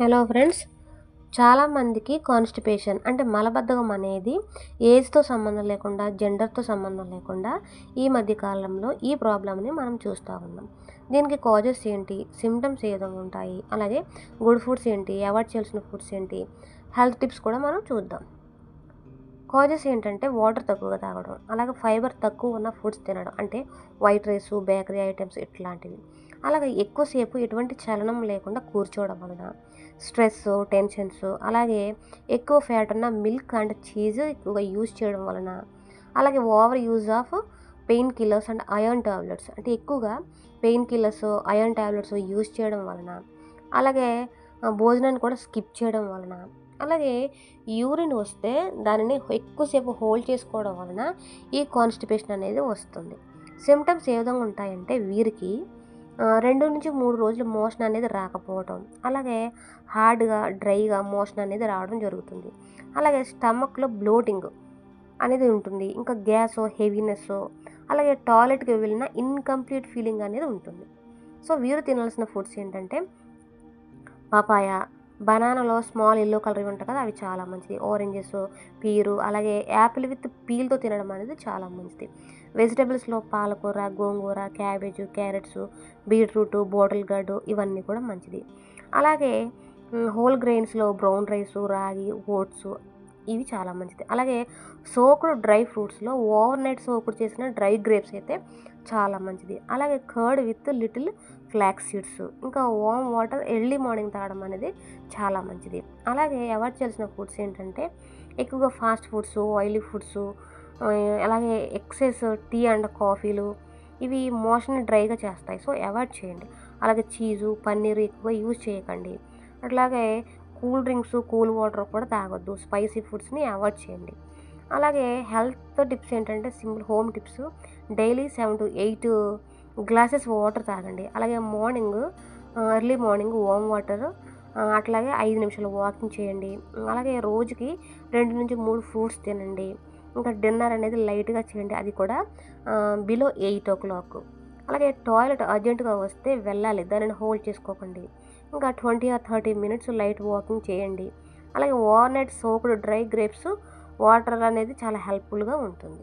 Hello friends, చాలామందికి constipation అంటే మలబద్ధకం అనేది ఏజ్తో సంబంధం లేకుండా, జెండర్తో సంబంధం లేకుండా ఈ మధ్య కాలంలో ఈ ప్రాబ్లమ్ని మనం చూస్తూ ఉన్నాం. దీనికి కాజెస్ ఏంటి, సిమ్టమ్స్ ఏ విధంగా ఉంటాయి, అలాగే గుడ్ ఫుడ్స్ ఏంటి, అవాయిడ్ చేయాల్సిన ఫుడ్స్ ఏంటి, హెల్త్ టిప్స్ కూడా మనం చూద్దాం. కాజెస్ ఏంటంటే వాటర్ తక్కువగా తాగడం, అలాగే ఫైబర్ తక్కువ ఉన్న ఫుడ్స్ తినడం, అంటే వైట్ రైస్, బేకరీ ఐటమ్స్ ఇట్లాంటివి. అలాగే ఎక్కువసేపు ఎటువంటి చలనం లేకుండా కూర్చోవడం వలన, స్ట్రెస్, టెన్షన్స్, అలాగే ఎక్కువ ఫ్యాట్ ఉన్న మిల్క్ అండ్ చీజ్ ఎక్కువగా యూజ్ చేయడం వలన, అలాగే over use of pain killers and iron tablets, అంటే ఎక్కువగా pain killers, iron tablets use చేయడం వలన, అలాగే భోజనాన్ని కూడా స్కిప్ చేయడం వలన, అలాగే యూరిన్ వస్తే దానిని ఎక్కువసేపు హోల్డ్ చేసుకోవడం వలన ఈ కాన్స్టిపేషన్ అనేది వస్తుంది. సిమ్టమ్స్ ఏ విధంగా ఉంటాయంటే వీరికి 2-3 రోజులు మోషన్ అనేది రాకపోవడం, అలాగే హార్డ్గా డ్రైగా మోషన్ అనేది రావడం జరుగుతుంది. అలాగే స్టమక్లో బ్లోటింగ్ అనేది ఉంటుంది, ఇంకా గ్యాస్, హెవీనెస్, అలాగే టాయిలెట్కి వెళ్ళిన ఇన్కంప్లీట్ ఫీలింగ్ అనేది ఉంటుంది. సో వీరు తినాల్సిన ఫుడ్స్ ఏంటంటే పపాయ, బనానాలో స్మాల్ ఎల్లో కలర్ ఉంటాయి కదా, అవి చాలా మంచిది. ఆరెంజెస్, పీరు, అలాగే యాపిల్ విత్ పీల్తో తినడం అనేది చాలా మంచిది. వెజిటబుల్స్లో పాలకూర, గోంగూర, cabbage, carrots, beetroot, bottle gourd ఇవన్నీ కూడా మంచిది. అలాగే హోల్ గ్రెయిన్స్లో బ్రౌన్ రైస్, రాగి, ఓట్స్ ఇవి చాలా మంచిది. అలాగే సోకుడు డ్రై ఫ్రూట్స్లో ఓవర్ నైట్ సోకుడు చేసిన డ్రై గ్రేప్స్ అయితే చాలా మంచిది. అలాగే curd with little flax seeds, ఇంకా వామ్ వాటర్ ఎర్లీ మార్నింగ్ తాగడం అనేది చాలా మంచిది. అలాగే అవాయిడ్ చేయాల్సిన ఫుడ్స్ ఏంటంటే ఎక్కువగా ఫాస్ట్ ఫుడ్స్, ఆయిలీ ఫుడ్స్, అలాగే ఎక్సెస్ టీ అండ్ కాఫీలు ఇవి మోషన్ డ్రైగా చేస్తాయి, సో అవాయిడ్ చేయండి. అలాగే చీజు, పన్నీరు ఎక్కువ యూజ్ చేయకండి. అట్లాగే కూల్ డ్రింక్స్, కూల్ వాటర్ కూడా తాగొద్దు. స్పైసీ ఫుడ్స్ని అవాయిడ్ చేయండి. అలాగే హెల్త్ టిప్స్ ఏంటంటే simple home tips, daily 7 to 8 glasses water తాగండి. అలాగే ఎర్లీ మార్నింగ్ వామ్ వాటర్, అట్లాగే 5 నిమిషాలు వాకింగ్ చేయండి. అలాగే రోజుకి 2-3 ఫ్రూట్స్ తినండి. ఇంకా డిన్నర్ అనేది లైట్గా చేయండి, అది కూడా బిలో 8 o'clock. అలాగే టాయిలెట్ అర్జెంటుగా వస్తే వెళ్ళాలి, దానిని హోల్డ్ చేసుకోకండి. ఇంకా 20 or 30 minutes లైట్ వాకింగ్ చేయండి. అలాగే over night soaked dry grapes water అనేది చాలా హెల్ప్ఫుల్గా ఉంటుంది.